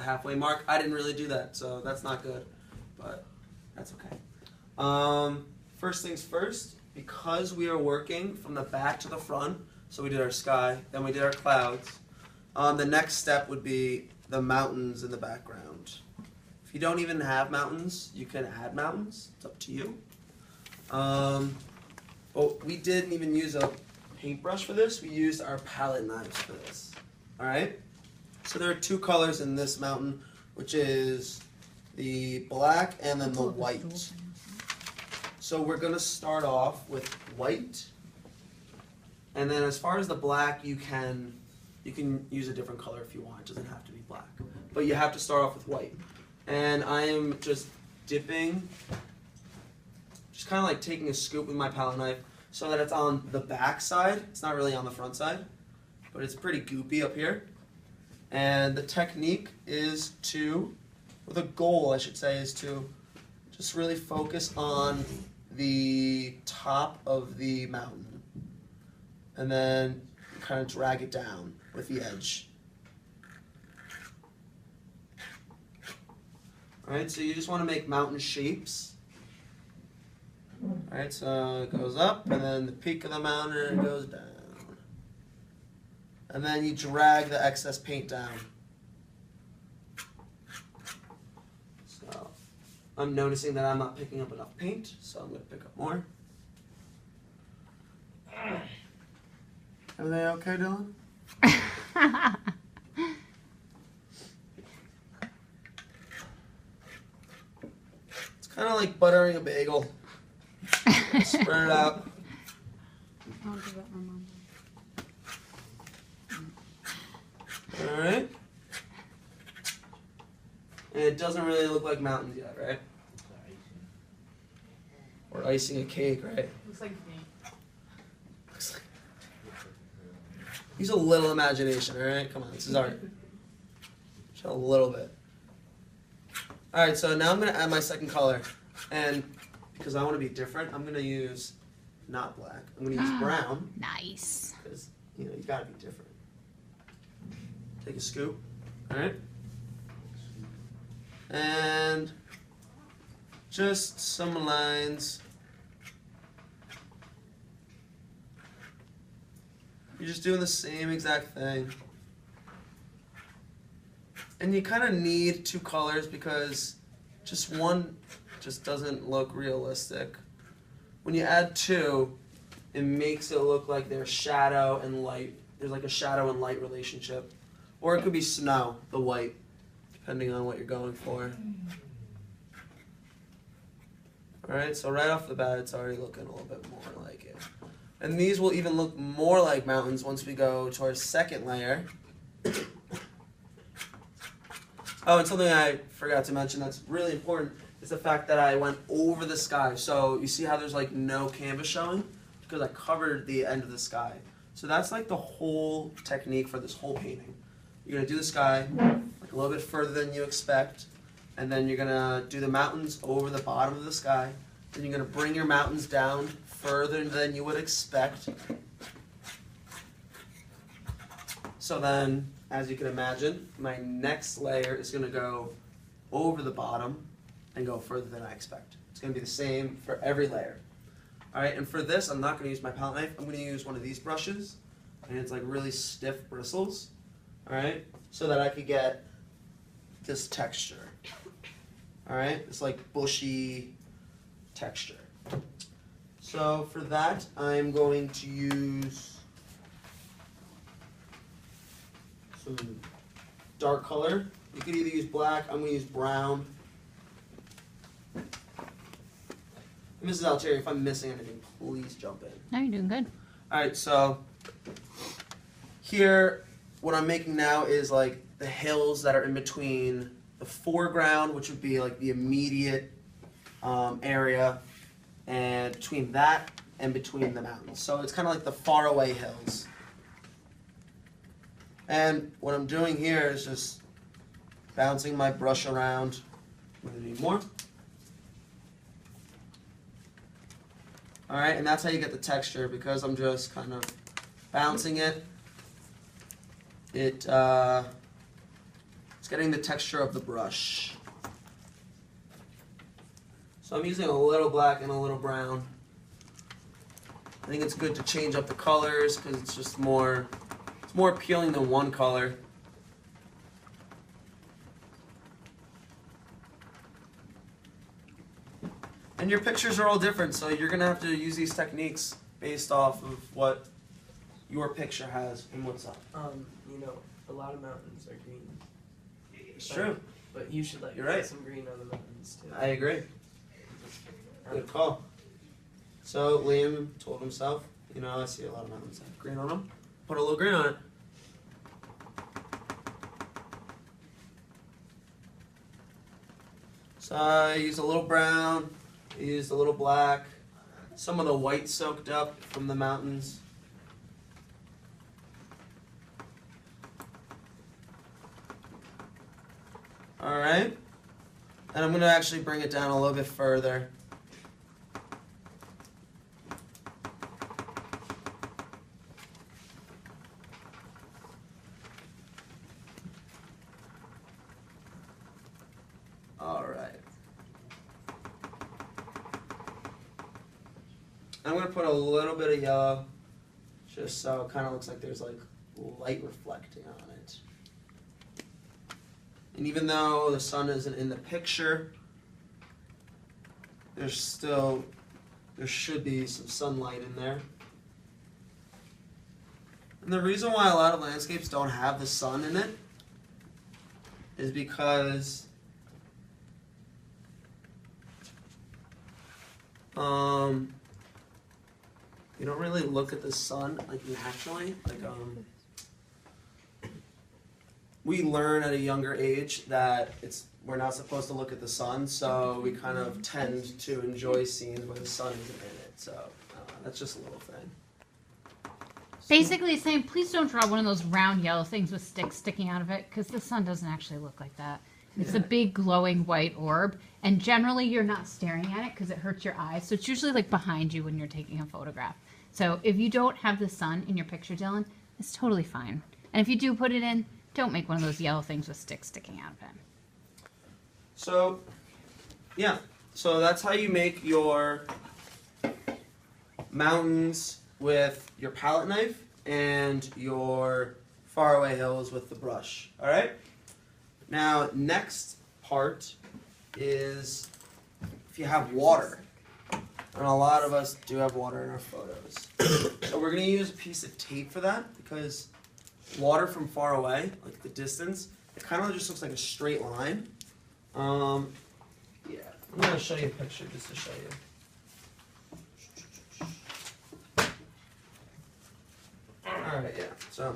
halfway mark. I didn't really do that, so that's not good, but that's okay. First things first, because we are working from the back to the front, so we did our sky, then we did our clouds. The next step would be the mountains in the background. If you don't even have mountains, you can add mountains. It's up to you. But we didn't even use a paintbrush for this. We used our palette knives for this. All right? So there are two colors in this mountain, which is the black and then the white. So we're going to start off with white. And then as far as the black, you can use a different color if you want. It doesn't have to be black. But you have to start off with white. And I am just dipping, just kind of like taking a scoop with my palette knife so that it's on the back side. It's not really on the front side, but it's pretty goopy up here. And the technique is to, or the goal I should say, is to just really focus on the top of the mountain. And then kind of drag it down with the edge. Alright, so you just want to make mountain shapes. Alright, so it goes up, and then the peak of the mountain goes down. And then you drag the excess paint down. So I'm noticing that I'm not picking up enough paint, so I'm going to pick up more. Everything okay, Dylan? It's kind of like buttering a bagel. Spread it out. I'll give it my mom. Alright. And it doesn't really look like mountains yet, right? Or icing a cake, right? Looks like me. Use a little imagination, alright? Come on, this is art. Just a little bit. Alright, so now I'm going to add my second color. And because I want to be different, I'm going to use not black. I'm going to use brown. Nice. Because, you got to be different. Take a scoop. Alright? And just some lines. You're just doing the same exact thing. And you kind of need two colors because just one just doesn't look realistic. When you add two, it makes it look like there's shadow and light. There's like a shadow and light relationship. Or it could be snow, the white, depending on what you're going for. Alright, so right off the bat, it's already looking a little bit more like it. And these will even look more like mountains once we go to our second layer. Oh, and something I forgot to mention that's really important is the fact that I went over the sky. So you see how there's like no canvas showing? Because I covered the end of the sky. So that's like the whole technique for this whole painting. You're going to do the sky like a little bit further than you expect. And then you're going to do the mountains over the bottom of the sky. Then you're going to bring your mountains down further than you would expect. So then, as you can imagine, my next layer is going to go over the bottom and go further than I expect. It's going to be the same for every layer. Alright, and for this, I'm not going to use my palette knife. I'm going to use one of these brushes. And it's like really stiff bristles. Alright, so that I could get this texture. Alright, it's like bushy texture. So for that, I'm going to use some dark color. You could either use black, I'm going to use brown. Mrs. Altieri, if I'm missing anything, please jump in. No, you're doing good. Alright, so here, what I'm making now is like the hills that are in between the foreground, which would be like the immediate area, and between that and between the mountains. So it's kind of like the faraway hills. And what I'm doing here is just bouncing my brush around. I'm going to need more. Alright, and that's how you get the texture, because I'm just kind of bouncing it. It's going getting the texture of the brush. So I'm using a little black and a little brown. I think it's good to change up the colors because it's just more appealing than one color. And your pictures are all different, so you're gonna have to use these techniques based off of what your picture has and what's up. You know, a lot of mountains are green. It's true. But you should You're right. put some green on the mountains too. I agree. Good call. So Liam told himself, you know, I see a lot of mountains that have green on them. Put a little green on it. So I used a little brown, I used a little black, some of the white soaked up from the mountains. Alright. And I'm going to actually bring it down a little bit further. Alright. I'm going to put a little bit of yellow, just so it kind of looks like there's like light reflecting on it. And even though the sun isn't in the picture, there should be some sunlight in there. And the reason why a lot of landscapes don't have the sun in it is because you don't really look at the sun like naturally. We learn at a younger age that we're not supposed to look at the sun, so we kind of tend to enjoy scenes where the sun isn't in it. So that's just a little thing. Basically saying, please don't draw one of those round yellow things with sticks sticking out of it, because the sun doesn't actually look like that. It's a big glowing white orb, and generally you're not staring at it because it hurts your eyes. So it's usually like behind you when you're taking a photograph. So if you don't have the sun in your picture, Dylan, it's totally fine. And if you do put it in, don't make one of those yellow things with sticks sticking out of it. So, yeah. So that's how you make your mountains with your palette knife and your faraway hills with the brush. All right? Now, next part is if you have water. And a lot of us do have water in our photos. So we're going to use a piece of tape for that because water from far away, like the distance, it kind of just looks like a straight line. Yeah, I'm going to show you a picture just to show you. Alright, yeah, so